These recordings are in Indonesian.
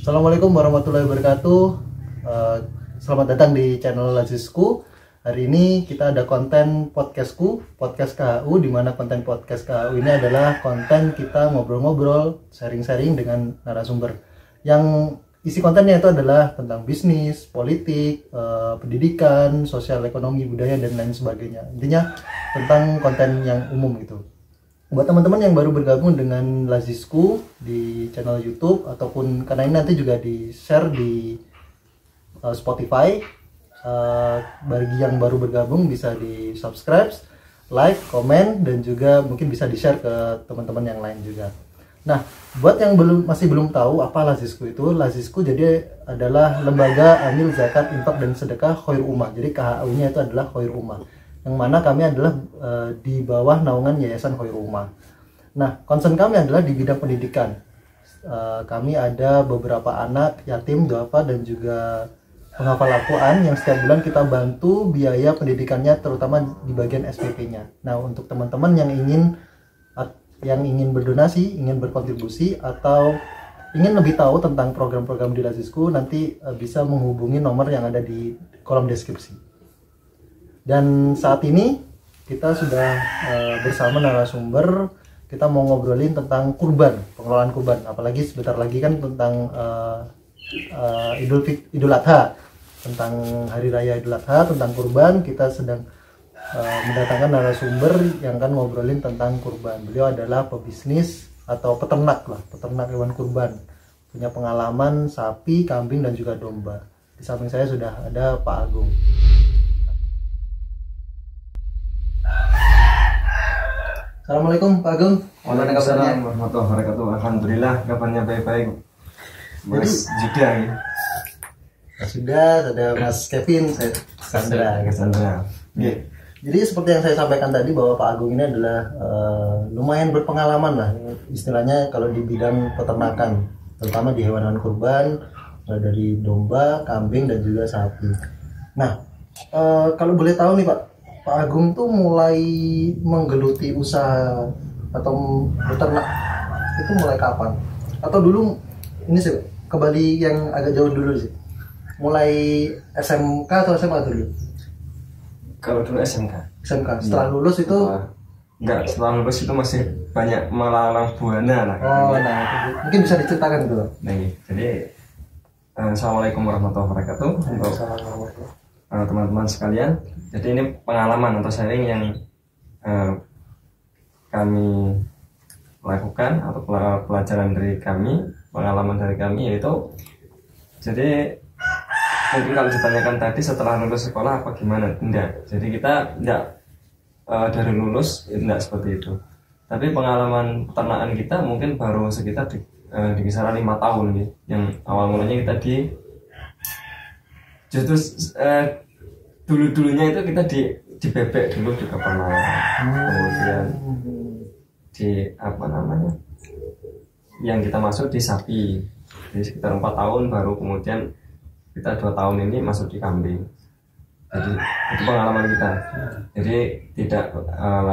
Assalamualaikum warahmatullahi wabarakatuh. Selamat datang di channel Lazisku. Hari ini kita ada konten podcastku, podcast KHU, di mana konten podcast KHU ini adalah konten kita ngobrol-ngobrol, sharing-sharing dengan narasumber. Yang isi kontennya itu adalah tentang bisnis, politik, pendidikan, sosial ekonomi, budaya, dan lain sebagainya. Intinya tentang konten yang umum gitu. Buat teman-teman yang baru bergabung dengan Lazisku di channel YouTube ataupun karena ini nanti juga di-share di Spotify, bagi yang baru bergabung bisa di-subscribe, like, komen, dan juga mungkin bisa di-share ke teman-teman yang lain juga. Nah, buat yang masih belum tahu apa Lazisku itu, Lazisku jadi adalah lembaga amil zakat, infak, dan sedekah Khairul Ummah. Jadi KHU-nya itu adalah Khairul Ummah, yang mana kami adalah di bawah naungan Yayasan Khairul Ummah. Nah, concern kami adalah di bidang pendidikan. Kami ada beberapa anak yatim, duafa, dan juga penghafal Al-Quran yang setiap bulan kita bantu biaya pendidikannya, terutama di bagian SPP-nya. Nah, untuk teman-teman yang ingin berdonasi, ingin berkontribusi, atau ingin lebih tahu tentang program-program di Lazisku, nanti bisa menghubungi nomor yang ada di kolom deskripsi. Dan saat ini kita sudah bersama narasumber. Kita mau ngobrolin tentang kurban, pengelolaan kurban. Apalagi sebentar lagi kan tentang Idul Adha, tentang hari raya Idul Adha, tentang kurban. Kita sedang mendatangkan narasumber yang akan ngobrolin tentang kurban. Beliau adalah pebisnis atau peternak hewan kurban. Punya pengalaman sapi, kambing, dan juga domba. Di samping saya sudah ada Pak Agung. Assalamualaikum Pak Agung. Waalaikumsalam warahmatullahi wabarakatuh. Alhamdulillah kabarnya baik-baik. Mas Juda ya. Sudah ada Mas Kevin, Sandra. Yeah. Jadi seperti yang saya sampaikan tadi bahwa Pak Agung ini adalah lumayan berpengalaman lah, istilahnya kalau di bidang peternakan, terutama di hewan-hewan kurban, dari domba, kambing, dan juga sapi. Nah, kalau boleh tahu nih Pak Agung tuh mulai menggeluti usaha atau beternak itu mulai kapan? Atau dulu ini sih kembali yang agak jauh dulu sih. Mulai SMK atau SMA dulu? Kalau dulu SMK. Setelah lulus itu enggak, setelah lulus itu masih banyak melalang buana lah. Oh, nah itu mungkin bisa diceritakan gitu. Nah, jadi Assalamualaikum warahmatullahi wabarakatuh untuk teman-teman sekalian. Jadi ini pengalaman atau sharing yang kami lakukan atau pelajaran dari kami, pengalaman dari kami, yaitu jadi mungkin kalau ditanyakan tadi setelah lulus sekolah apa gimana, enggak. Jadi kita enggak dari lulus enggak seperti itu. Tapi pengalaman peternakan kita mungkin baru sekitar di kisaran 5 tahun nih. Yang awal mulanya kita justru dulunya itu kita di bebek dulu juga pernah, kemudian di yang kita masuk di sapi, jadi sekitar 4 tahun baru kemudian kita 2 tahun ini masuk di kambing. Jadi itu pengalaman kita. Jadi tidak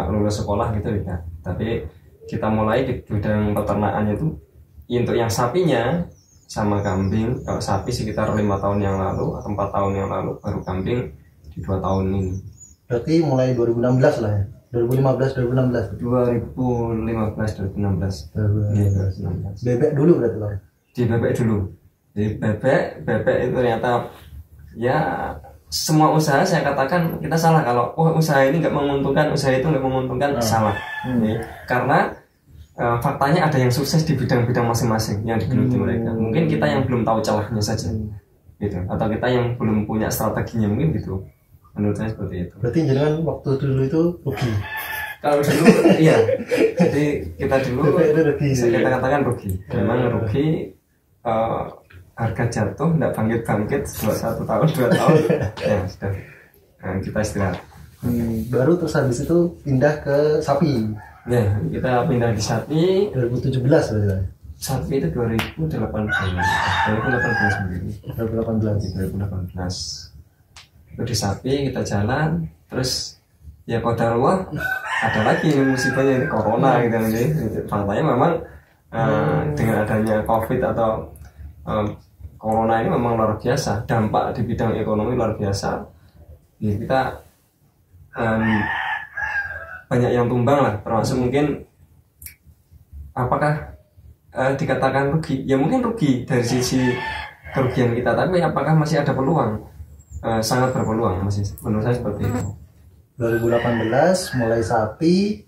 lulus sekolah gitu tidak, tapi kita mulai di bidang peternakan itu untuk yang sapinya sama kambing. Kalau sapi sekitar 5 tahun yang lalu atau 4 tahun yang lalu, baru kambing di 2 tahun ini. Berarti mulai 2016 lah ya? 2015 2016. Bebek dulu berarti Pak? Di bebek dulu. Di bebek itu ternyata ya semua usaha saya katakan kita salah kalau usaha ini nggak menguntungkan, usaha itu nggak menguntungkan, salah. Karena faktanya ada yang sukses di bidang-bidang masing-masing yang digeluti mereka. Mungkin kita yang belum tahu celahnya saja, gitu. Atau kita yang belum punya strateginya mungkin gitu. Menurut saya seperti itu. Berarti jangan waktu dulu itu rugi. Kalau dulu iya. Jadi kita dulu kita katakan rugi. Memang rugi, harga jatuh, tidak bangkit 1 tahun 2 tahun ya sudah, kita istirahat. Baru terus habis itu pindah ke sapi. Ya, kita pindah di sapi 2017 berarti. Sapi itu 2018 itu di sapi kita jalan, terus ya qadarullah ada lagi musibahnya, ini corona gitu. Faktanya memang dengan adanya COVID atau corona ini memang luar biasa, dampak di bidang ekonomi luar biasa. Ya, kita banyak yang tumbang lah, termasuk mungkin apakah dikatakan rugi? Ya mungkin rugi dari sisi kerugian kita, tapi apakah masih ada peluang? Sangat berpeluang masih, menurut saya seperti itu. 2018 mulai sapi,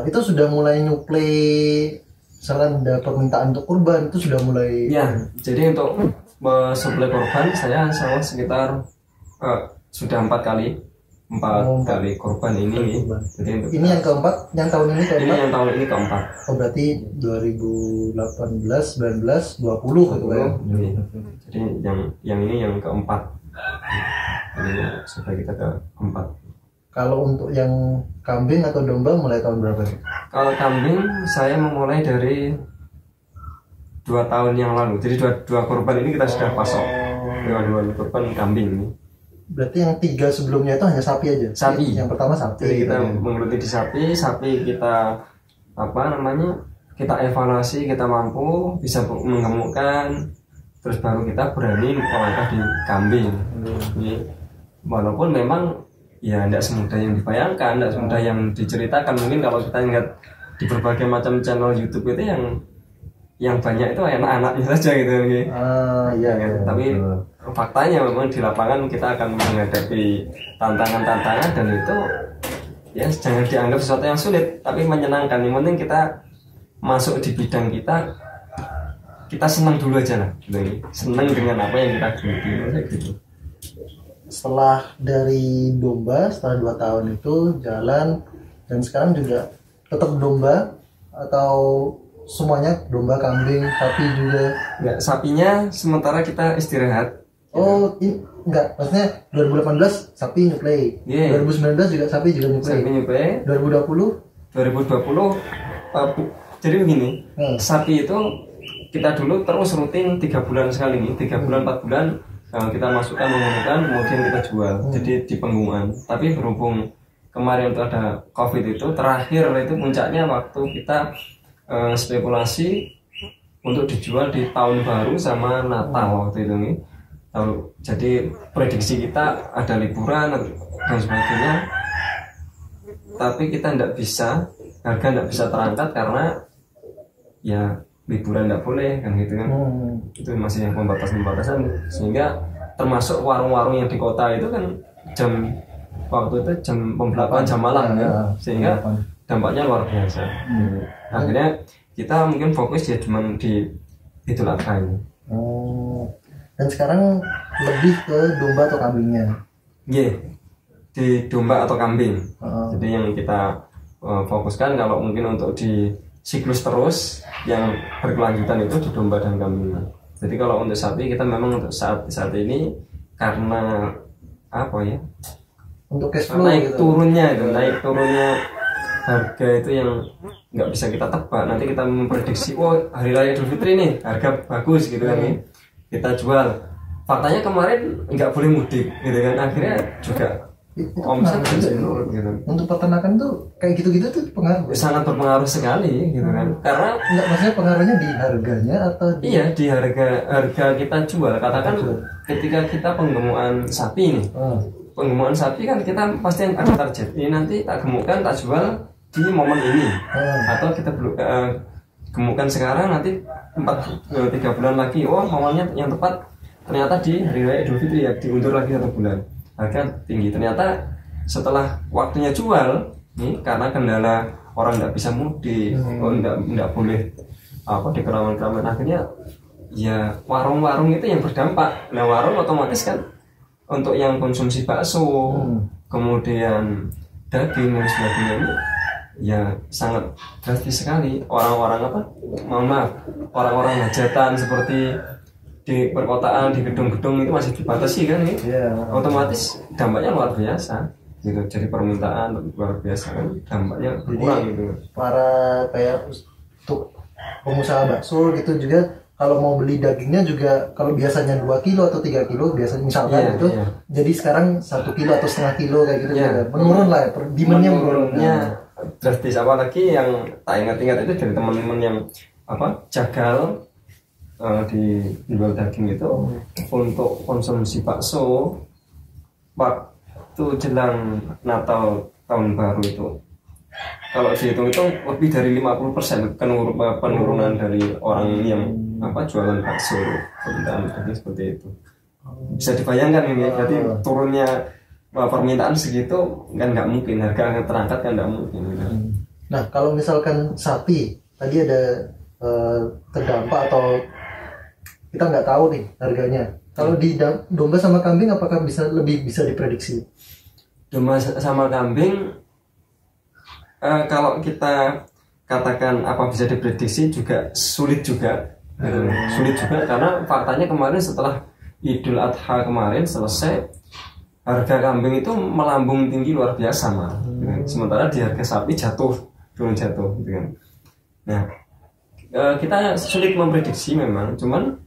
itu sudah mulai nyuplai, misalkan ada permintaan untuk kurban itu sudah mulai. Ya, jadi untuk suplai korban saya sekitar sudah 4 kali korban ini. Jadi untuk ini yang keempat, yang tahun ini keempat. Ini yang tahun ini keempat. Oh berarti 2018, 19, 20 gitu ya. Jadi yang ini yang keempat. Ini sudah kita keempat. Kalau untuk yang kambing atau domba mulai tahun berapa? Kalau kambing saya memulai dari 2 tahun yang lalu. Jadi dua korban ini kita sudah pasok. Dua korban kambing ini. Berarti yang 3 sebelumnya itu hanya sapi aja. Sapi. Yang pertama sapi. Jadi kita menggeluti di sapi kita kita evaluasi, kita mampu bisa menggemukkan, terus baru kita berani melangkah di kambing. Jadi, walaupun memang ya tidak semudah yang dibayangkan, tidak semudah yang diceritakan. Mungkin kalau kita lihat di berbagai macam channel YouTube itu yang banyak itu anak-anaknya saja gitu. Iya. Tapi faktanya memang di lapangan kita akan menghadapi tantangan-tantangan, dan itu ya jangan dianggap sesuatu yang sulit, tapi menyenangkan. Yang penting kita masuk di bidang kita senang dulu aja lah, gitu. Senang dengan apa yang kita geluti gitu. Setelah dari domba, setelah 2 tahun itu jalan, dan sekarang juga tetap domba atau semuanya domba, kambing, sapi juga? Enggak, sapinya sementara kita istirahat. Oh, enggak, maksudnya 2018 sapi nyuplai. 2019 juga sapi nyuplai. 2020 jadi begini, sapi itu kita dulu terus rutin 3 bulan sekali nih, 3 bulan 4 bulan kita masukkan, mengumumkan, kemudian kita jual. Jadi di penggungan. Tapi berhubung kemarin itu ada COVID itu, terakhir itu puncaknya waktu kita spekulasi untuk dijual di tahun baru sama Natal waktu itu nih. Jadi prediksi kita ada liburan dan sebagainya, tapi kita tidak bisa, harga tidak bisa terangkat karena ya liburan tidak boleh kan gitu kan. Itu masih yang pembatasan, sehingga termasuk warung-warung yang di kota itu kan waktu itu jam 8 jam malam ya, sehingga dampaknya luar biasa. Akhirnya kita mungkin fokus ya cuma di Idul Adha ini. Dan sekarang lebih ke domba atau kambingnya? Iya, di domba atau kambing. Jadi yang kita fokuskan kalau mungkin untuk di siklus terus yang berkelanjutan itu di domba dan kambing. Jadi kalau untuk sapi kita memang untuk saat ini karena apa ya? Untuk cash flow naik gitu. Naik turunnya harga itu yang nggak bisa kita tebak. Nanti kita memprediksi, hari raya Idul Fitri nih harga bagus gitu kan nih, kita jual. Faktanya kemarin nggak boleh mudik gitu kan, akhirnya juga omset menurun gitu. Untuk peternakan tuh kayak gitu-gitu tuh pengaruh. Sangat berpengaruh sekali gitu kan. Karena nggak, maksudnya pengaruhnya di harganya atau iya di harga kita jual. Katakan ketika kita penggemukan sapi nih, penggemukan sapi kan kita pasti ada target. Ini nanti tak gemukkan, tak jual di momen ini, atau kita gemukkan sekarang, nanti 3 bulan lagi, momennya yang tepat ternyata di hari raya Idul Fitri ya, diundur lagi 1 bulan, harga tinggi. Ternyata setelah waktunya jual nih, karena kendala orang nggak bisa mudik, nggak boleh di keramaian, akhirnya ya warung-warung itu yang berdampak. Nah warung otomatis kan untuk yang konsumsi bakso, kemudian daging dan sebagainya ini ya sangat drastis sekali. Orang-orang orang-orang hajatan seperti di perkotaan, di gedung-gedung itu masih dibatasi kan nih. Otomatis dampaknya luar biasa gitu. Jadi permintaan luar biasa kan, dampaknya berkurang gitu. Para kayak untuk pengusaha bakso gitu juga, kalau mau beli dagingnya juga, kalau biasanya 2 kilo atau 3 kilo biasanya misalkan jadi sekarang 1 kilo atau setengah kilo kayak gitu juga. Menurun lah, demandnya menurunnya drastis. Apalagi yang tak ingat-ingat itu dari teman-teman yang jagal dijual daging itu untuk konsumsi bakso waktu jelang Natal tahun baru itu. Kalau dihitung-hitung lebih dari 50% penurunan dari orang yang jualan bakso, permintaan daging seperti itu. Bisa dibayangkan ini, berarti turunnya permintaan segitu kan nggak mungkin, harga terangkat kan nggak mungkin. Gitu. Nah kalau misalkan sapi tadi ada terdampak atau kita nggak tahu nih harganya. Kalau di domba sama kambing apakah lebih bisa diprediksi? Domba sama kambing kalau kita katakan apa bisa diprediksi juga sulit juga. Sulit juga karena faktanya kemarin setelah Idul Adha kemarin selesai, harga kambing itu melambung tinggi luar biasa malah. Sementara di harga sapi turun jatuh gitu kan. Nah, kita sulit memprediksi memang, cuman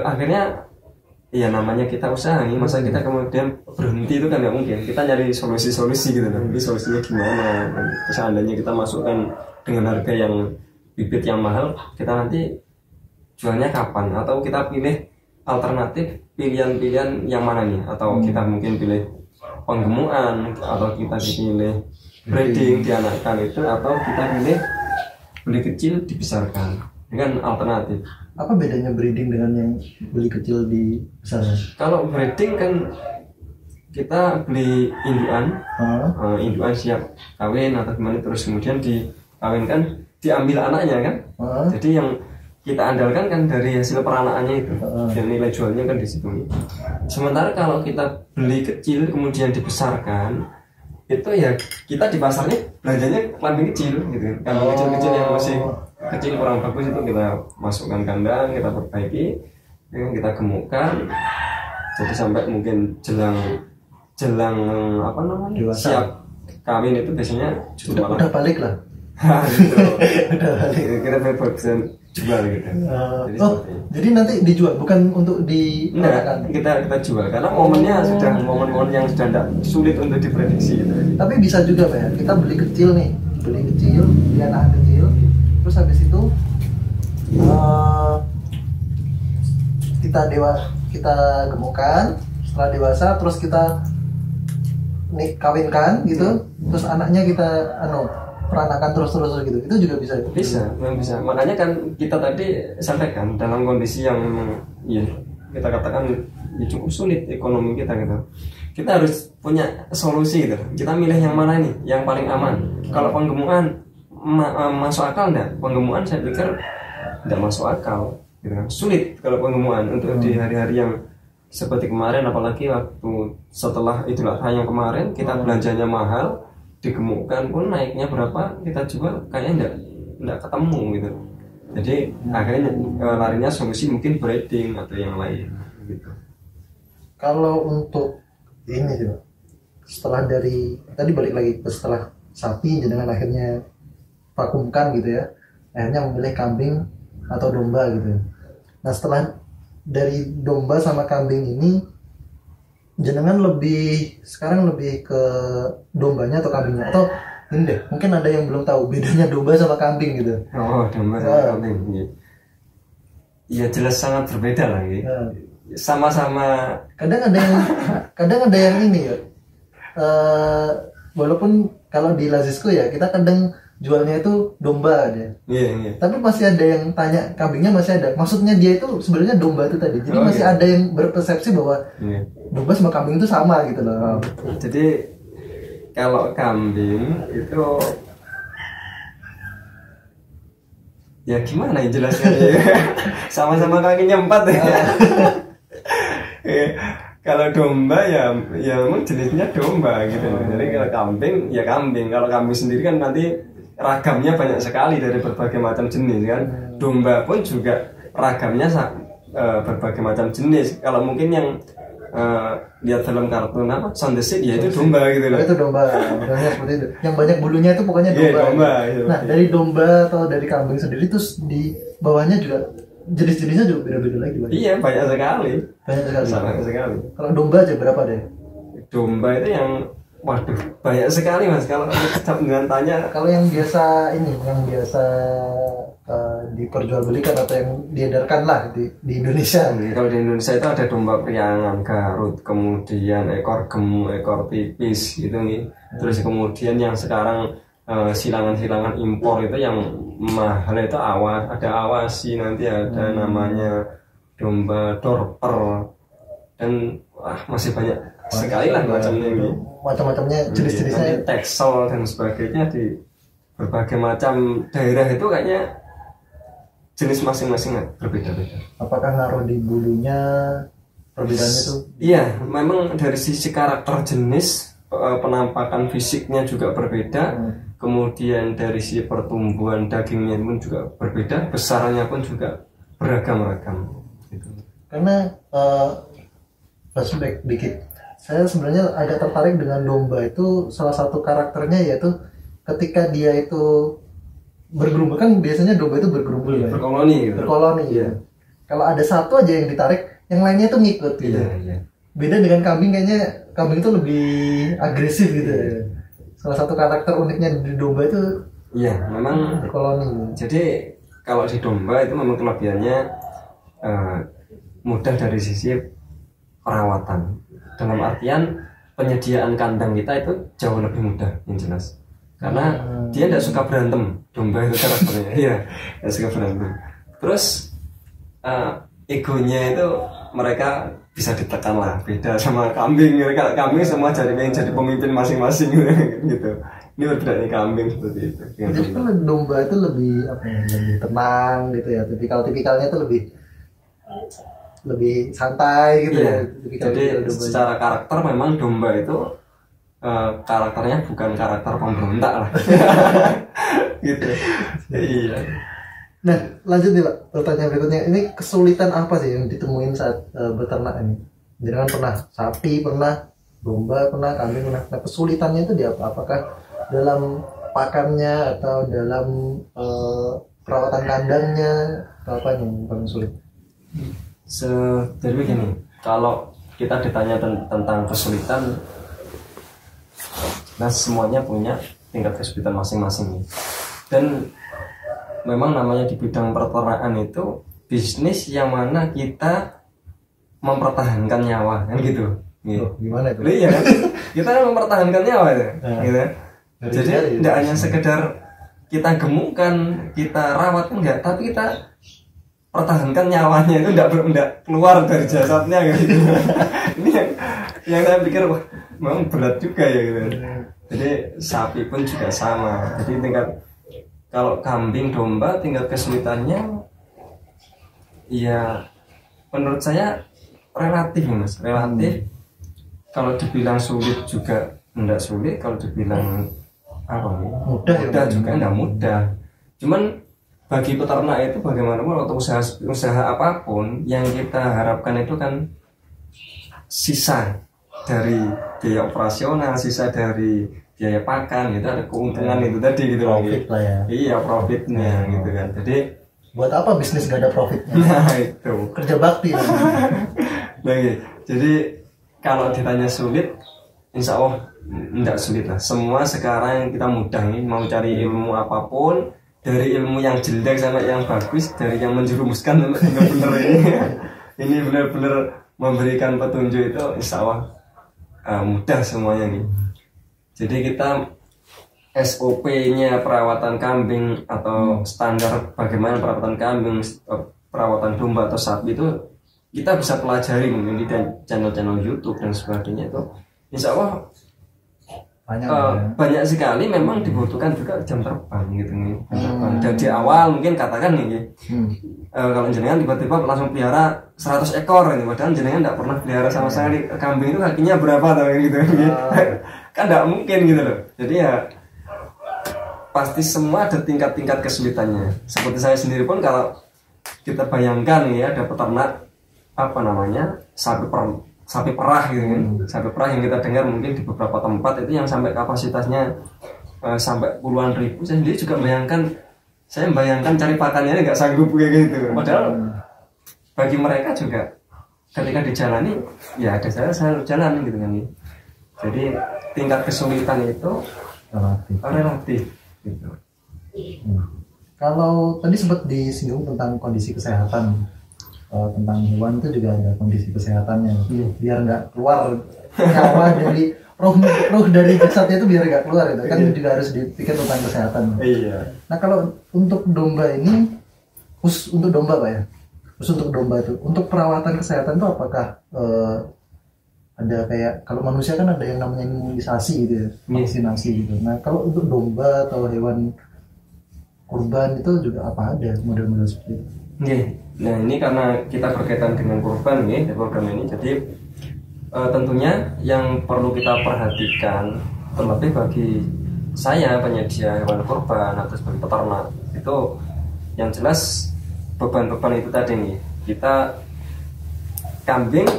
akhirnya ya namanya kita usaha nih, masa kita kemudian berhenti itu kan nggak mungkin. Kita nyari solusi-solusi gitu kan. Ini solusinya gimana? Seandainya kita masukkan dengan harga yang bibit yang mahal, kita nanti jualnya kapan? Atau kita pilih alternatif pilihan-pilihan yang mana nih? Atau kita mungkin pilih penggemukan, atau kita pilih breeding dianakkan itu, atau kita pilih beli kecil dibesarkan. Ini kan alternatif. Apa bedanya breeding dengan yang beli kecil di sana? Kalau breeding kan kita beli induan siap kawin atau gimana, terus kemudian dikawinkan, diambil anaknya kan. Jadi yang kita andalkan kan dari hasil peranakannya itu, dan nilai jualnya kan di situ. Sementara kalau kita beli kecil kemudian dibesarkan, itu ya kita di pasarnya belanjanya kambing kecil gitu, kambing kecil-kecil yang masih kecil kurang bagus itu kita masukkan kandang, kita perbaiki, kita gemukkan, jadi sampai mungkin jelang siap kawin itu biasanya udah balik lah. Udah balik. Kita bisa jual gitu. Jadi nanti dijual bukan untuk kita jual karena momennya sudah momen yang sudah tidak sulit untuk diprediksi gitu. Tapi bisa juga Pak ya, kita beli kecil, beli anak kecil, terus habis itu kita gemukkan, setelah dewasa terus kita kawinkan gitu, terus anaknya kita peranakan terus gitu, itu juga bisa. Makanya kan kita tadi sampaikan dalam kondisi yang ya kita katakan ya cukup sulit ekonomi kita gitu, kita harus punya solusi gitu. Kita milih yang mana nih yang paling aman. Kalau penggemukan masuk akal enggak? Penggemukan saya pikir enggak masuk akal gitu kan. Sulit kalau penggemukan untuk di hari-hari yang seperti kemarin, apalagi waktu setelah Idul Adha yang kemarin kita belanjanya mahal, digemukkan pun naiknya berapa, kita jual kayaknya enggak ketemu gitu. Jadi akhirnya larinya solusi mungkin breeding atau yang lain gitu. Kalau untuk ini sih Pak, setelah dari tadi balik lagi ke setelah sapi dengan akhirnya vakumkan gitu ya, akhirnya memilih kambing atau domba gitu. Nah setelah dari domba sama kambing ini, jenengan sekarang lebih ke dombanya atau kambingnya, atau ini deh, mungkin ada yang belum tahu bedanya domba sama kambing gitu. Domba sama kambing ya jelas sangat berbeda lagi. Sama-sama kadang ada yang ini ya, walaupun kalau di Lazisku ya kita kadang jualnya itu domba aja. Iya. Tapi masih ada yang tanya kambingnya, masih ada. Maksudnya dia itu sebenarnya domba itu tadi. Jadi masih ada yang berpersepsi bahwa domba sama kambing itu sama gitu loh. Jadi kalau kambing itu ya gimana ya jelasnya ya. Sama-sama kakinya 4 ya. Kalau domba ya memang jenisnya domba gitu. Jadi kalau kambing ya kambing. Kalau kambing sendiri kan nanti ragamnya banyak sekali dari berbagai macam jenis kan. Domba pun juga ragamnya berbagai macam jenis. Kalau mungkin yang lihat film kartun Sound the Sea, ya itu domba gitu loh. Itu domba, modalnya seperti itu. Yang banyak bulunya itu pokoknya domba. Domba gitu. Nah dari domba atau dari kambing sendiri terus di bawahnya juga jenis-jenisnya juga beda-beda lagi Pak. Iya banyak sekali. Banyak sekali. Banyak sekali. Kalau domba aja berapa deh? Domba itu yang Waduh, banyak sekali mas. Kalau dengan tanya, kalau yang biasa diperjualbelikan atau yang diedarkan lah di Indonesia. kalau di Indonesia itu ada domba priangan, Garut, kemudian ekor gemuk, ekor tipis gitu nih. Terus kemudian yang sekarang silangan-silangan impor itu yang mahal itu ada awasi, nanti ada namanya domba dorper, dan masih banyak sekali lah macamnya jenis-jenisnya, Texel dan sebagainya. Di berbagai macam daerah itu kayaknya jenis masing-masing berbeda-beda. Apakah ngaruh di bulunya perbedaannya tuh? Iya, memang dari sisi karakter jenis, penampakan fisiknya juga berbeda. Kemudian dari sisi pertumbuhan dagingnya pun juga berbeda, besarnya pun juga beragam-ragam gitu. Karena flashback dikit, saya sebenarnya agak tertarik dengan domba itu. Salah satu karakternya yaitu ketika dia itu bergerombol, kan biasanya domba itu bergerombol ya, berkoloni ya. Kalau ada satu aja yang ditarik, yang lainnya itu ngikut gitu. Ya. Beda dengan kambing, kayaknya kambing itu lebih agresif gitu ya. Salah satu karakter uniknya di domba itu memang berkoloni. Jadi kalau di domba itu memang kelebihannya mudah dari sisi perawatan. Dalam artian penyediaan kandang kita itu jauh lebih mudah, yang jelas. Karena dia tidak suka berantem. Domba itu karakternya, tidak suka berantem. Terus egonya itu mereka bisa ditekan lah, beda sama kambing. Kalau kambing semua pengen jadi pemimpin masing-masing gitu. Ini berbeda nih kambing seperti itu. Jadi kan domba itu lebih lebih tenang gitu ya. Tipikalnya itu lebih santai gitu ya. Jadi secara karakter memang domba itu karakternya bukan karakter pemberontak lah. Gitu. Iya. Nah, lanjut nih Pak, pertanyaan berikutnya. Ini kesulitan apa sih yang ditemuin saat beternak ini? Jangan pernah sapi, pernah domba, pernah kambing, pernah. Nah, kesulitannya itu di apa? Apakah dalam pakannya atau dalam perawatan kandangnya, atau apa yang paling sulit? Jadi begini, kalau kita ditanya tentang kesulitan, nah semuanya punya tingkat kesulitan masing-masing. Dan memang namanya di bidang peternakan itu bisnis yang mana kita mempertahankan nyawa, kan gitu. Oh, gimana itu? Iya kan? Kita kan mempertahankan nyawa itu, gitu. Jadi tidak hanya sekedar kita gemukkan, kita rawat, enggak, tapi kita pertahankan nyawanya itu enggak keluar dari jasadnya gitu. Ini yang saya pikir wah, memang berat juga ya gitu. Jadi sapi pun juga sama. Jadi kalau kambing, domba, tingkat kesulitannya ya menurut saya relatif mas, relatif. Kalau dibilang sulit juga enggak sulit, kalau dibilang mudah juga enggak mudah. Cuman bagi peternak itu bagaimanapun atau usaha apapun yang kita harapkan itu kan sisa dari biaya operasional, sisa dari biaya pakan, gitu ada keuntungan itu tadi gitu profit lah ya. Iya, profitnya gitu kan. Jadi buat apa bisnis gak ada profitnya? Nah itu kerja bakti. Jadi kalau ditanya sulit, insya Allah enggak sulit lah. Semua sekarang kita mudah nih, mau cari ilmu apapun, dari ilmu yang jelek sampai yang bagus, dari yang menjerumuskan sampai benar-benar ini benar-benar memberikan petunjuk itu, insya Allah mudah semuanya nih. Jadi kita SOP-nya perawatan kambing atau standar bagaimana perawatan kambing, perawatan domba atau sapi itu kita bisa pelajari mungkin di channel-channel YouTube dan sebagainya itu. Insya Allah banyak sekali memang dibutuhkan juga jam terbang gitu nih. Dan di awal mungkin katakan nih, kalau jenengan tiba-tiba langsung pelihara 100 ekor ini, padahal jenengan tidak pernah pelihara sama sekali. Kambing itu kakinya berapa atau gitu. Kan tidak mungkin gitu loh. Jadi ya pasti semua ada tingkat-tingkat kesulitannya. Seperti saya sendiri pun kalau kita bayangkan ya ada peternak sapi perah gitu kan. Sapi perah yang kita dengar mungkin di beberapa tempat itu yang sampai kapasitasnya sampai puluhan ribu. Saya sendiri juga saya membayangkan cari pakannya nggak sanggup kayak gitu. Padahal bagi mereka juga ketika dijalani ya ada saya jalan gitu kan. Jadi tingkat kesulitan itu relatif gitu. Kalau tadi sempat disinggung tentang kondisi kesehatan, tentang hewan itu juga ada kondisi kesehatannya, biar nggak keluar nyawa dari roh dari jasadnya itu biar nggak keluar itu kan juga harus dipikir tentang kesehatan. Iya. Nah kalau untuk domba ini, khusus untuk domba Pak ya, khusus untuk domba itu, untuk perawatan kesehatan itu apakah ada kayak kalau manusia kan ada yang namanya imunisasi gitu ya, vaksinasi gitu. Nah kalau untuk domba atau hewan kurban itu juga apa ada model-model seperti itu? Nah ini karena kita berkaitan dengan kurban nih di program ini, jadi tentunya yang perlu kita perhatikan terlebih bagi saya penyedia hewan kurban atau sebagai peternak itu yang jelas beban-beban itu tadi nih, kita kambing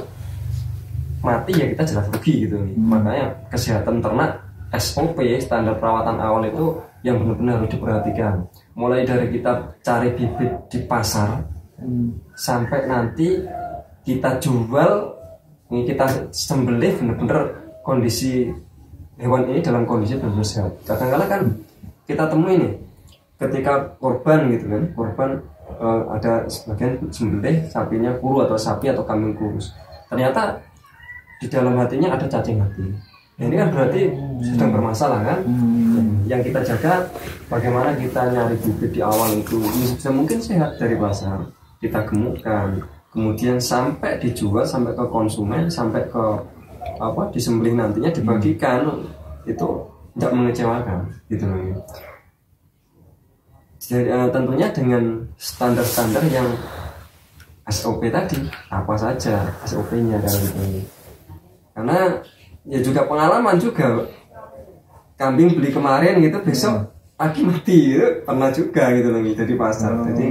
mati ya kita jelas rugi gitu nih. Makanya kesehatan ternak SOP standar perawatan awal itu yang benar-benar harus diperhatikan, mulai dari kita cari bibit di pasar sampai nanti kita jual, ini kita sembelih benar-benar kondisi hewan ini dalam kondisi benar-benar sehat. Kadang-kadang kan kita temui nih ketika korban gitu kan, korban ada sebagian sembelih sapinya kuru atau sapi atau kambing kurus, ternyata di dalam hatinya ada cacing hati. Nah, ini kan berarti sedang bermasalah kan. Yang kita jaga bagaimana kita nyari bibit di awal itu bisa mungkin sehat dari pasar, kita gemukkan, kemudian sampai dijual, sampai ke konsumen, sampai ke disembelih nantinya dibagikan, itu tidak mengecewakan gitu loh. Jadi, tentunya dengan standar-standar yang SOP tadi, apa saja SOP-nya dalam ini. Karena ya juga pengalaman juga, kambing beli kemarin gitu besok lagi mati gitu, pernah juga gitu loh dari pasar. Jadi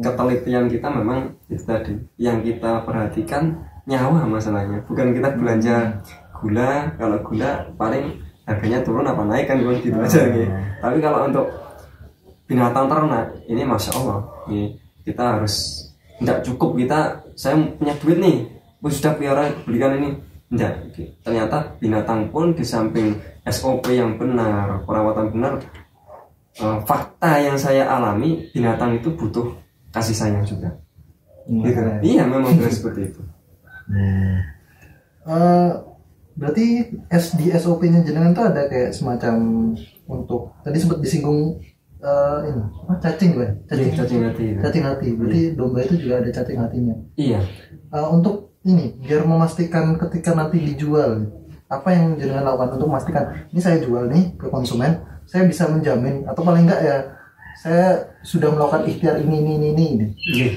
ketelitian kita memang itu tadi yang kita perhatikan, nyawa masalahnya, bukan kita belanja gula. Kalau gula paling harganya turun apa naik kan gitu aja gitu. Tapi kalau untuk binatang ternak ini masya Allah, ini kita harus tidak cukup saya punya duit nih, sudah piara belikan ini. Enggak, ternyata binatang pun di samping SOP yang benar, perawatan benar, fakta yang saya alami, binatang itu butuh kasih sayang juga. Gitu. Iya, memang benar seperti itu. Berarti di SOP-nya jenengan tuh ada kayak semacam untuk tadi sempat disinggung ini cacing kan? Cacing hati. Cacing hati. Berarti domba itu juga ada cacing hatinya. Iya. Untuk ini biar memastikan ketika nanti dijual, apa yang jenengan lakukan untuk memastikan ini saya jual nih ke konsumen, saya bisa menjamin atau paling enggak ya saya sudah melakukan ikhtiar ini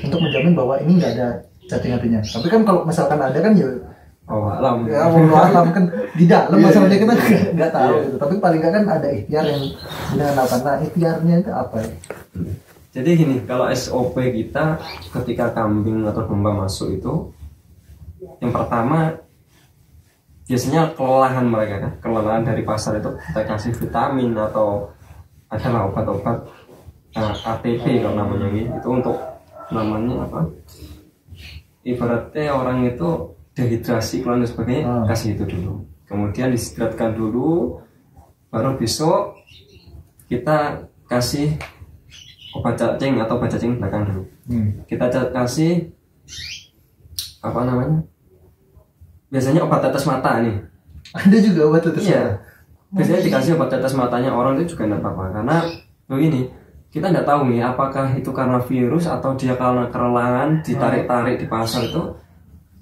untuk menjamin bahwa ini nggak ada cacing hatinya. Tapi kan kalau misalkan ada kan ya alam kan di dalam masalahnya kita nggak tahu gitu. Tapi paling nggak kan ada ikhtiar yang jenengan lakukan. Nah ikhtiarnya itu apa ya? Jadi gini, kalau SOP kita ketika kambing atau domba masuk itu, yang pertama biasanya kelelahan mereka kan, kelelahan dari pasar itu kita kasih vitamin atau adalah obat-obat ATP kalau namanya gitu. Itu untuk namanya apa? Ibaratnya orang itu dehidrasi dan sebagainya, kasih itu dulu. Kemudian diistirahatkan dulu, baru besok kita kasih obat cacing atau obat cacing belakang dulu. Kita kasih apa namanya? Biasanya obat tetes mata nih. Ada juga obat tetes mata. Iya. Biasanya dikasih obat tetes matanya orang itu juga tidak apa-apa, karena begini, kita tidak tahu nih apakah itu karena virus atau dia karena kelelahan ditarik-tarik di pasar itu.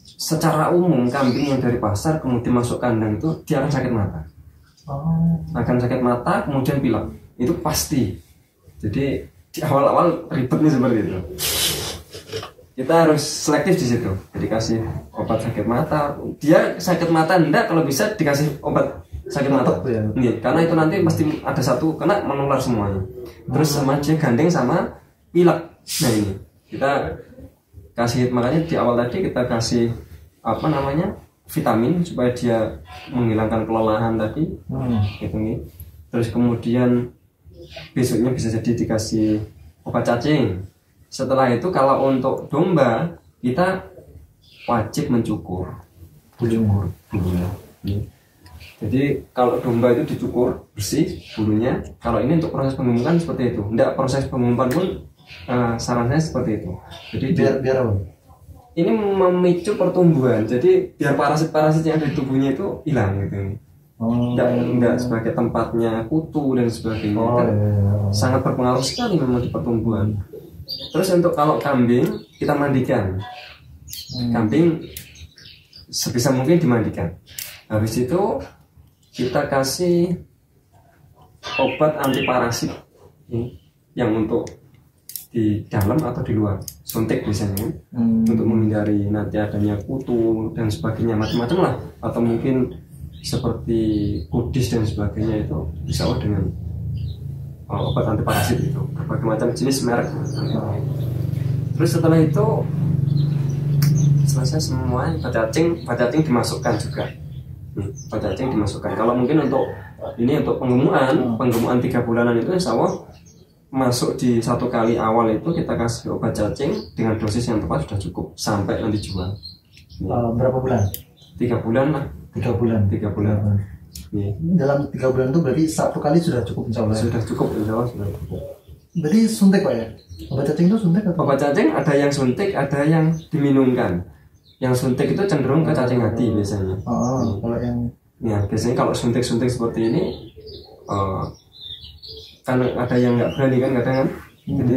Secara umum kambing yang dari pasar kemudian masuk kandang itu dia akan sakit mata. Akan sakit mata kemudian pilek. Itu pasti. Jadi di awal-awal ribet nih seperti itu. Kita harus selektif di situ. Jadi kasih obat sakit mata. Dia sakit mata enggak, kalau bisa dikasih obat sakit mata. Nih, karena itu nanti pasti ada satu kena menular semuanya. Terus sama dia gandeng sama pilek. Nah ini kita kasih, makanya di awal tadi kita kasih apa namanya vitamin supaya dia menghilangkan kelelahan tadi, gitu nih. Terus kemudian besoknya bisa jadi dikasih obat cacing. Setelah itu kalau untuk domba kita wajib mencukur bulunya. Jadi kalau domba itu dicukur bersih bulunya. Kalau ini untuk proses pengumuman seperti itu. Enggak, proses pengumuman pun saran saya seperti itu. Jadi biar apa? Ini memicu pertumbuhan. Jadi biar parasit-parasit yang ada di tubuhnya itu hilang gitu. Enggak sebagai tempatnya kutu dan sebagainya. Sangat berpengaruh sekali memang di pertumbuhan. Terus untuk kalau kambing kita mandikan. Kambing sebisa mungkin dimandikan. Habis itu kita kasih obat anti parasit yang untuk di dalam atau di luar, suntik biasanya untuk menghindari nanti adanya kutu dan sebagainya, macam-macam lah, atau mungkin seperti kudis dan sebagainya, itu bisa dengan obat anti parasit itu berbagai macam jenis merek. Terus setelah itu selesai semua, cacing dimasukkan juga. Cacing dimasukkan. Kalau mungkin untuk ini untuk penggemukan 3 bulanan itu insya Allah masuk di 1 kali awal itu kita kasih obat cacing dengan dosis yang tepat sudah cukup sampai nanti jual. Berapa bulan? 3 bulan lah. 3 bulan. 3 bulan. Dalam 3 bulan itu berarti 1 kali sudah cukup insya Allah. Sudah cukup insya Allah, sudah cukup. Berarti suntik Pak ya? Obat cacing itu suntik atau? Obat cacing ada yang suntik, ada yang diminumkan. Yang suntik itu cenderung ke cacing hati biasanya. Kalau yang biasanya kalau suntik-suntik seperti ini kan ada yang nggak berani kan kadang. Jadi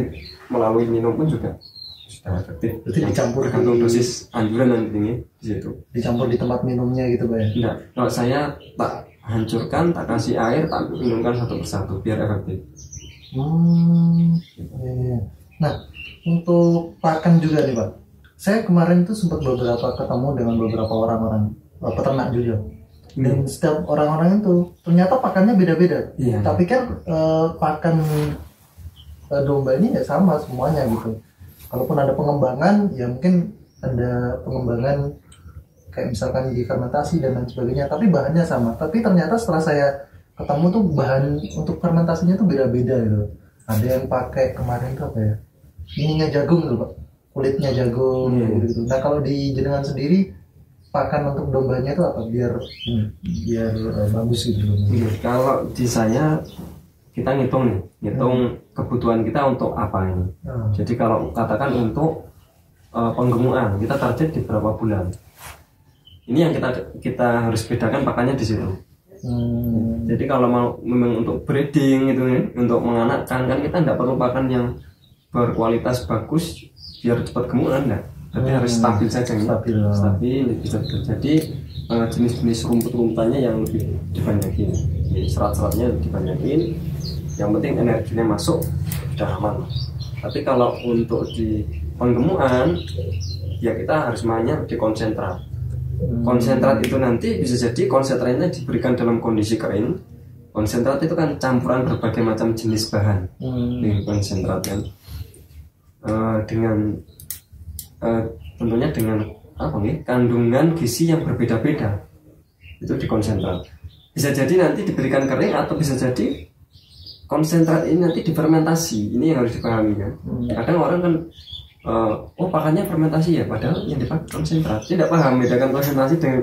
melalui minum pun juga sudah efektif. Berarti dicampur tergantung dosis anjuran nantinya di situ. Dicampur di tempat minumnya gitu Pak ya? Enggak, kalau saya tak hancurkan, tak kasih air, tak minumkan satu persatu biar efektif. Nah, untuk pakan juga nih Pak. Saya kemarin tuh sempat ketemu dengan beberapa orang-orang peternak juga. Dan setiap orang-orang itu ternyata pakannya beda-beda. Tak pikir pakan domba ini ya sama semuanya gitu. Kalaupun ada pengembangan, ya mungkin ada pengembangan kayak misalkan difermentasi dan lain sebagainya. Tapi bahannya sama. Tapi ternyata setelah saya ketemu tuh bahan untuk fermentasinya tuh beda-beda gitu. Ada yang pakai kemarin tuh apa ya? Ininya jagung tuh Pak. Kulitnya jagung gitu. Nah kalau di jenengan sendiri pakan untuk dombanya itu apa biar bagus gitu? Kalau di saya kita ngitung kebutuhan kita untuk apa ini. Jadi kalau katakan untuk penggemukan kita target di berapa bulan. Ini yang kita harus bedakan pakannya di situ. Jadi kalau mau memang untuk breeding itu untuk menganakkan kan kita tidak perlu pakan yang berkualitas bagus biar cepat gemukan enggak. Tapi harus stabil saja. Stabil bisa terjadi jenis-jenis rumput-rumputannya yang lebih dibanyakin. Serat-seratnya dibanyakin. Yang penting energinya masuk sudah aman. Tapi kalau untuk di penggemukan ya kita harus mainnya di konsentrat. Konsentrat itu nanti bisa jadi konsentratnya diberikan dalam kondisi kering. Konsentrat itu kan campuran berbagai macam jenis bahan. Dengan konsentrat kan. Dengan tentunya dengan kandungan gizi yang berbeda-beda itu di konsentrat. Bisa jadi nanti diberikan kering atau bisa jadi konsentrat ini nanti difermentasi. Ini yang harus dipahami kan. Kadang orang kan pakannya fermentasi ya, padahal yang dipakai konsentrat. Dia tidak paham bedakan konsentrasi dengan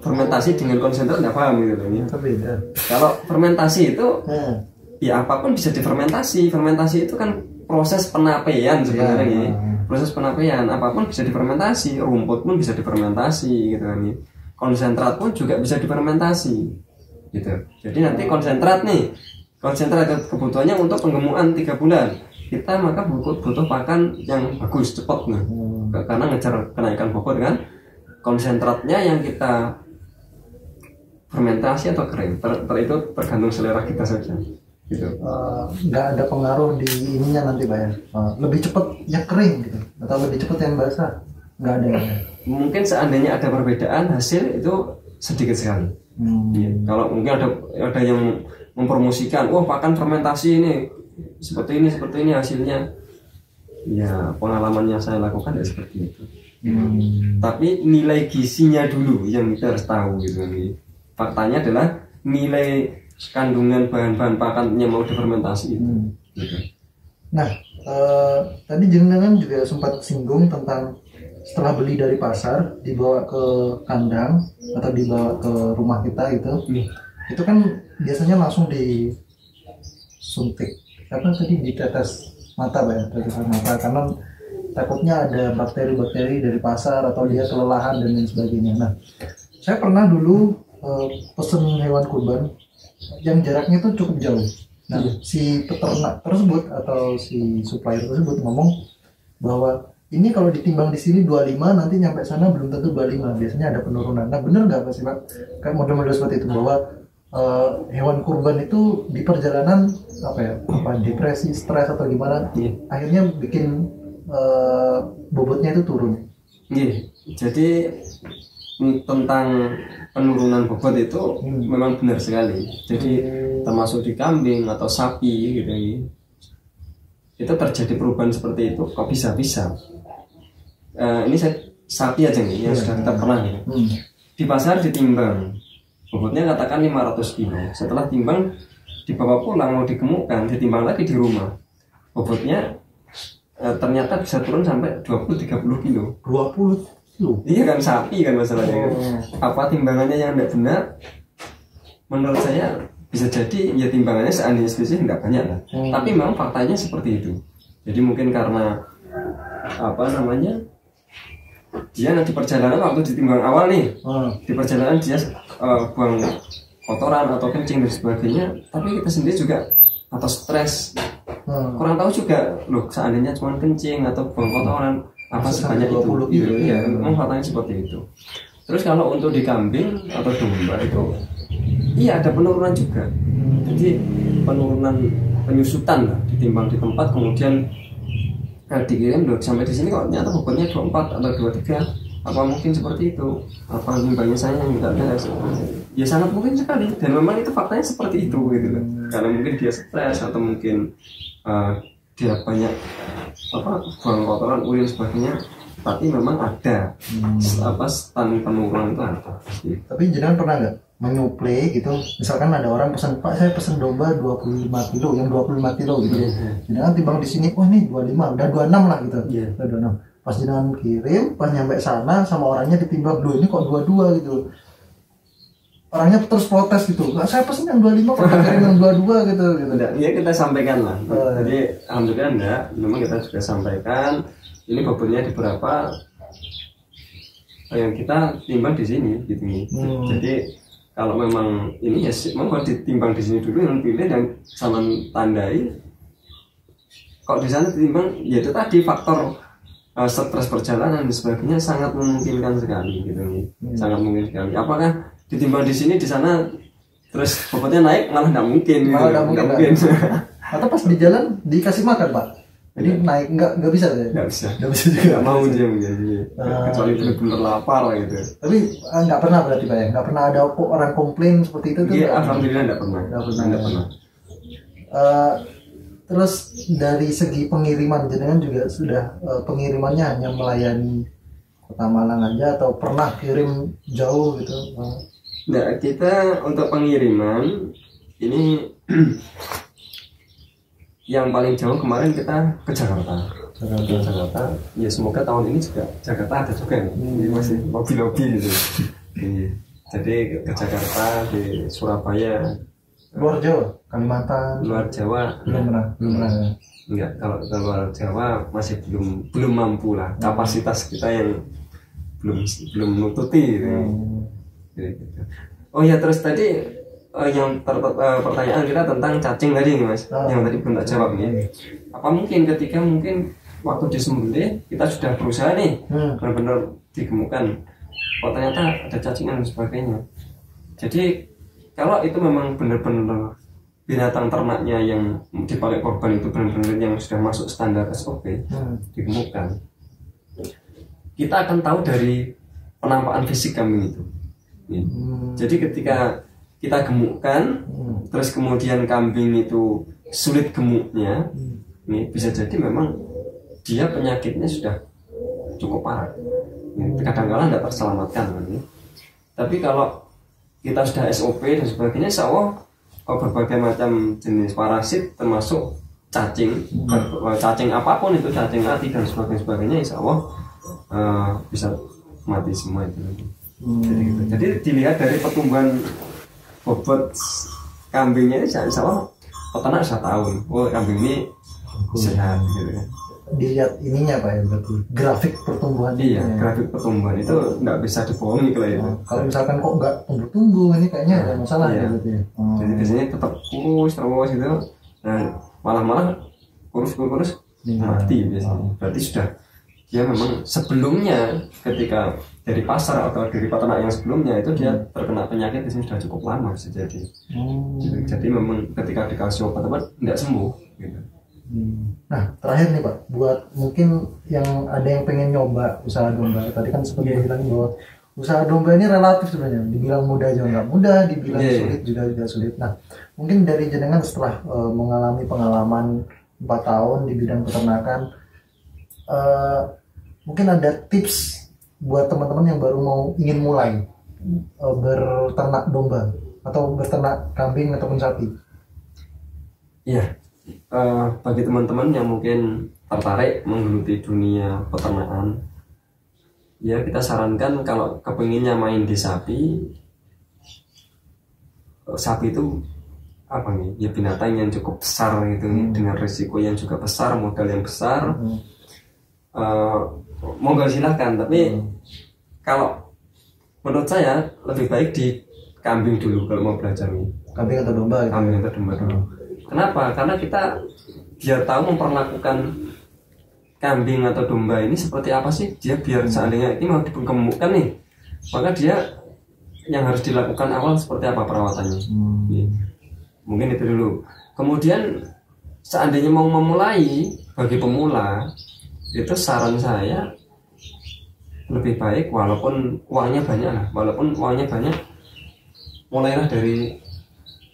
fermentasi dengan konsentrat, tidak paham gitu loh. Beda. Kalau fermentasi itu ya apapun bisa difermentasi. Fermentasi itu kan proses penapaian sebenarnya. Proses penapaian apapun bisa difermentasi, rumput pun bisa difermentasi gitu kan. Konsentrat pun juga bisa difermentasi gitu. Jadi nanti konsentrat kebutuhannya untuk penggemukan 3 bulan. Kita maka butuh pakan yang bagus, cepat nih. Karena ngejar kenaikan bobot kan. Konsentratnya yang kita fermentasi atau kering, itu tergantung selera kita saja. Gitu. Nggak ada pengaruh di ininya nanti Pak ya. Lebih cepat yang kering gitu atau lebih cepat yang basah? Nggak ada ya? Mungkin seandainya ada perbedaan hasil itu sedikit sekali. Kalau mungkin ada yang mempromosikan, pakan fermentasi ini seperti ini hasilnya. Ya pengalaman yang saya lakukan ya seperti itu. Tapi nilai gizinya dulu yang kita harus tahu gitu. Faktanya adalah nilai kandungan bahan-bahan pakannya mau difermentasi itu. Nah, tadi jenengan juga sempat singgung tentang setelah beli dari pasar dibawa ke kandang atau dibawa ke rumah kita gitu, itu kan biasanya langsung disuntik apa tadi, ditetes mata Pak ya, tetes mata, karena takutnya ada bakteri-bakteri dari pasar atau dia kelelahan dan lain sebagainya. Nah, saya pernah dulu pesen hewan kurban yang jaraknya itu cukup jauh. Nah, si peternak tersebut atau si supplier tersebut ngomong bahwa ini kalau ditimbang di sini 25, nanti nyampe sana belum tentu 25, biasanya ada penurunan. Nah, benar nggak sih Pak? Kayak model-model seperti itu bahwa hewan kurban itu di perjalanan depresi, stres atau gimana, akhirnya bikin bobotnya itu turun. Jadi tentang penurunan bobot itu memang benar sekali. Jadi termasuk di kambing atau sapi gitu ya, itu terjadi perubahan seperti itu. Kok bisa? Ini sapi aja nih yang sudah kita pernah nih. Di pasar ditimbang, bobotnya katakan 500 kilo. Setelah timbang dibawa pulang mau digemukkan, ditimbang lagi di rumah, bobotnya ternyata bisa turun sampai 20-30 kilo. 20 kilo? Iya kan, sapi kan masalahnya kan. Apa timbangannya yang tidak benar? Menurut saya bisa jadi ya timbangannya seandainya spesies tidak banyak lah. Tapi memang faktanya seperti itu. Jadi mungkin karena dia di perjalanan waktu ditimbang awal nih, di perjalanan dia buang kotoran atau kencing dan sebagainya, tapi kita sendiri juga atau stres, kurang tahu juga loh, seandainya cuma kencing atau buang kotoran apa sebanyak itu, ya memang faktanya seperti itu. Terus kalau untuk di kambing atau domba itu iya ada penurunan juga. Jadi penurunan penyusutan lah, ditimbang di tempat kemudian dikirim loh, sampai di sini kok ternyata bobotnya 24 atau 23. Apa mungkin seperti itu? Apa nimbangnya saya yang tidak beres? Ya sangat mungkin sekali, dan memang itu faktanya seperti itu gitu kan. Karena mungkin dia stres atau mungkin dia banyak buang kotoran, urin sebagainya, tapi memang ada stand penurunan itu ada. Tapi jenengan pernah nggak menyuplai gitu, misalkan ada orang pesan, Pak saya pesan domba 25 kilo, yang 25 kilo gitu, jenengan timbang di sini, oh ini 25, udah 26 lah gitu, udah 26. Pas jenengan kirim, pas nyampe sana sama orangnya ditimbang, loh ini kok 22 gitu, orangnya terus protes gitu, nggak saya pesen yang 25 kok kirim yang 22 gitu. Ya kita sampaikan lah. Jadi alhamdulillah enggak, memang kita sudah sampaikan ini bobotnya di berapa yang kita timbang di sini gitu. Jadi kalau memang ini ya memang ditimbang di sini dulu, yang pilih dan sama tandai. Kalau di sana ditimbang, ya itu tadi faktor stres perjalanan dan sebagainya sangat memungkinkan sekali gitu. Sangat mungkin sekali. Apakah ditimbang di sini di sana terus bobotnya naik? Malah nggak mungkin. Malah nggak mungkin. Atau pas di jalan dikasih makan Pak? Jadi naik nggak bisa ya? Nggak bisa juga. Nggak mau dia menjadi kecuali benar-benar lapar gitu. Tapi nggak pernah berarti Pak ya? Nggak pernah ada orang komplain seperti itu tuh? Iya, alhamdulillah nggak pernah. Terus dari segi pengiriman, jenengan juga sudah pengirimannya hanya melayani Kota Malang aja atau pernah kirim jauh gitu? Nah, kita untuk pengiriman ini yang paling jauh kemarin kita ke Jakarta. Ya semoga tahun ini juga Jakarta ada juga nih. Ini masih lobby gitu. Jadi ke Jakarta, di Surabaya. Luar Jawa, Kalimantan. Luar Jawa belum pernah. Enggak, kalau ke luar Jawa masih belum mampu lah. Kapasitas kita yang belum nututi gitu. Oh ya, terus tadi yang pertanyaan kita tentang cacing tadi Mas, yang tadi belum tak jawab nih. Apa mungkin ketika waktu disembelih kita sudah berusaha nih benar-benar digemukkan, kok ternyata ada cacingan dan sebagainya. Jadi kalau itu memang benar-benar binatang ternaknya yang dipakai korban itu benar-benar yang sudah masuk standar SOP digemukkan, kita akan tahu dari penampakan fisik kambing itu. Jadi ketika kita gemukkan, terus kemudian kambing itu sulit gemuknya, bisa jadi memang dia penyakitnya sudah cukup parah. Kadang-kadang tidak terselamatkan. Tapi kalau kita sudah SOP dan sebagainya, insya Allah berbagai macam jenis parasit termasuk cacing, cacing apapun itu, cacing hati dan sebagainya, insya Allah bisa mati semua itu. Jadi, gitu. Jadi dilihat dari pertumbuhan bobot kambingnya ini, insya Allah peternak sudah tahu, oh kambing ini sehat gitu kan. Dilihat ininya Pak ya, berarti grafik pertumbuhan. Iya, grafik pertumbuhan itu nggak bisa dibohongi kalau itu. Kalau misalkan kok nggak tumbuh-tumbuh, ini kayaknya ada masalah iya. gitu ya. Jadi biasanya tetap kurus terus gitu, nah malah kurus mati biasanya. Berarti sudah dia memang sebelumnya ketika dari pasar atau dari peternak yang sebelumnya itu dia terkena penyakit di sini sudah cukup lama bisa jadi. Jadi memang ketika dikasih obat tidak sembuh gitu. Nah terakhir nih Pak, buat mungkin yang ada yang pengen nyoba usaha domba, tadi kan seperti bilang bahwa usaha domba ini relatif sebenarnya, dibilang mudah juga nggak mudah, dibilang sulit juga sulit. Nah mungkin dari jenengan setelah mengalami pengalaman 4 tahun di bidang peternakan, mungkin ada tips buat teman-teman yang baru ingin mulai berternak domba atau berternak kambing ataupun sapi. Iya, bagi teman-teman yang mungkin tertarik menggeluti dunia peternakan, ya kita sarankan kalau kepinginnya main di sapi itu apa nih, ya binatang yang cukup besar gitu nih, dengan risiko yang juga besar, modal yang besar. Monggo silahkan, tapi kalau menurut saya lebih baik di kambing dulu kalau mau belajar nih. Kambing atau domba? Kambing atau domba dulu. Kenapa? Karena kita biar tahu memperlakukan kambing atau domba ini seperti apa sih, dia biar seandainya ini mau digemukkan nih, maka dia yang harus dilakukan awal seperti apa perawatannya. Mungkin itu dulu. Kemudian seandainya mau memulai, bagi pemula itu saran saya lebih baik walaupun uangnya banyak, mulailah dari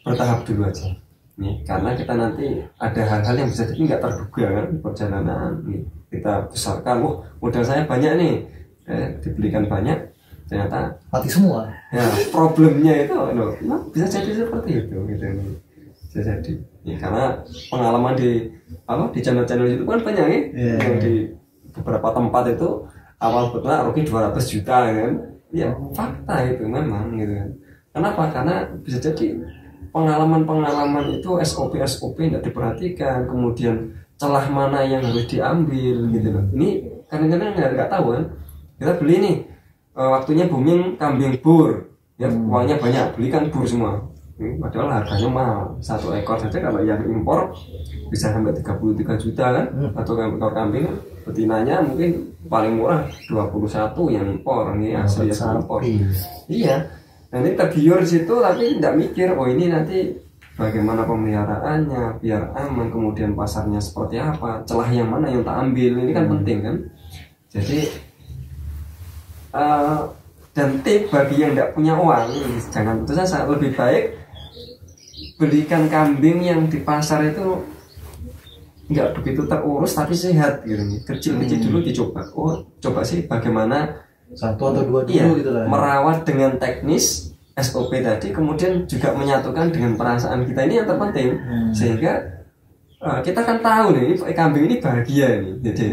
bertahap dulu aja. Nih, karena kita nanti ada hal-hal yang bisa jadi nggak terduga kan di perjalanan. Nih, kita besarkan, modal saya banyak nih, dibelikan banyak, ternyata mati semua. Ya, problemnya itu bisa jadi seperti itu gitu. Bisa jadi. Ya, karena pengalaman di channel-channel itu kan banyak ya. Yang di beberapa tempat itu awal betul rugi 200 juta kan. Ya, fakta itu memang gitu kan. Kenapa? Karena bisa jadi pengalaman itu SOP tidak diperhatikan, kemudian celah mana yang harus diambil gitu loh. Ini kadang-kadang nggak tahu kan. Kita beli nih, waktunya booming kambing bur, ya uangnya banyak, belikan bur semua. Padahal harganya mahal, 1 ekor saja kalau yang impor bisa sampai 33 juta kan, atau ekor kambing betinanya mungkin paling murah 21 yang impor, ini asli yang impor. Iya. Nah ini tergiur di situ tapi tidak mikir, ini nanti bagaimana pemeliharaannya biar aman, kemudian pasarnya seperti apa, celah yang mana yang tak ambil, ini kan penting kan. Jadi dan tip bagi yang tidak punya uang, jangan putus asa, lebih baik belikan kambing yang di pasar itu nggak begitu terurus tapi sehat gitu, kecil-kecil dulu dicoba. Coba sih bagaimana 1 atau 2 dulu gitu lah. Merawat dengan teknis SOP tadi, kemudian juga menyatukan dengan perasaan kita, ini yang terpenting. Sehingga kita kan tahu nih kambing ini bahagia nih, jadi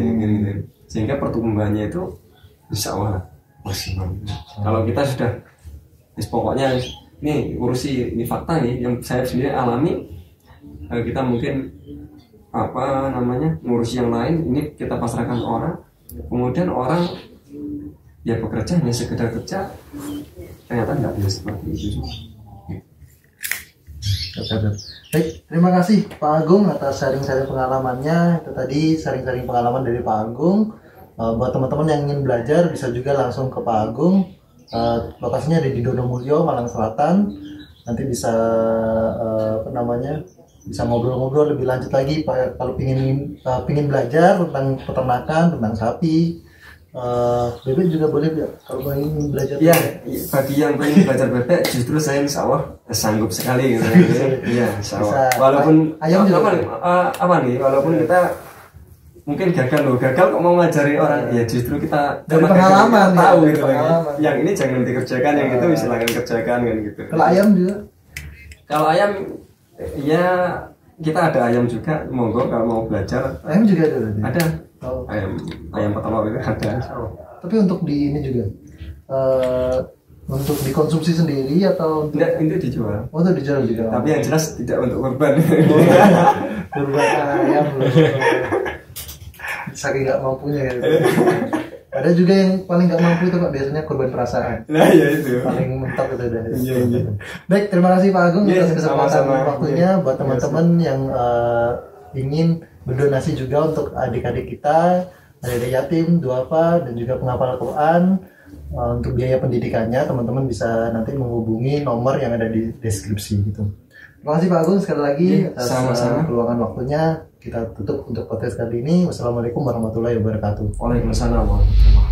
sehingga pertumbuhannya itu insya Allah maksimal. Kalau kita sudah pokoknya nih urusi, ini fakta nih yang saya sendiri alami, kita mungkin ngurusi yang lain, ini kita pasrahkan orang, kemudian orang ya bekerja hanya sekedar kerja, ternyata nggak bisa seperti itu. Baik, terima kasih Pak Agung atas sharing-sharing pengalamannya. Itu tadi sharing-sharing pengalaman dari Pak Agung. Buat teman-teman yang ingin belajar bisa juga langsung ke Pak Agung. Lokasinya ada di Donomulyo, Malang Selatan. Nanti bisa bisa ngobrol-ngobrol lebih lanjut lagi Pak, kalau pingin belajar tentang peternakan, tentang sapi. Bebek juga boleh ya kalau ingin belajar. Iya, bagi yang ingin belajar bebek justru saya insya Allah sanggup sekali gitu. Iya, insya Allah. Walaupun ayam juga walaupun kita mungkin gagal kok mau ngajari orang, ya justru kita dari pengalaman tahu gitu kan. Yang ini jangan dikerjakan, yang itu silakan kerjakan kan gitu. Kalau ayam juga? Kalau ayam ya kita ada ayam juga, monggo kalau mau belajar. Ayam juga ada? Ada. Ayam petelur itu ada. Tapi untuk di ini juga untuk dikonsumsi sendiri atau untuk... Enggak, itu dijual. Oh, itu dijual juga. Tapi yang jelas tidak untuk korban. Kurban ayam loh. Saking nggak mampunya ya. Ada juga yang paling nggak mampu itu Pak, biasanya korban perasaan. Nah ya itu. Paling mentok itu udah. Iya. Baik, terima kasih Pak Agung atas kesempatan sama-sama. waktunya. Buat teman-teman yang ingin berdonasi juga untuk adik-adik kita, adik-adik yatim, duafa, dan juga penghafal Quran. Untuk biaya pendidikannya, teman-teman bisa nanti menghubungi nomor yang ada di deskripsi gitu. Terima kasih Pak Agung sekali lagi atas sama-sama. keluangan waktunya. Kita tutup untuk podcast kali ini. Wassalamualaikum warahmatullahi wabarakatuh. Waalaikumsalam warahmatullahi wabarakatuh.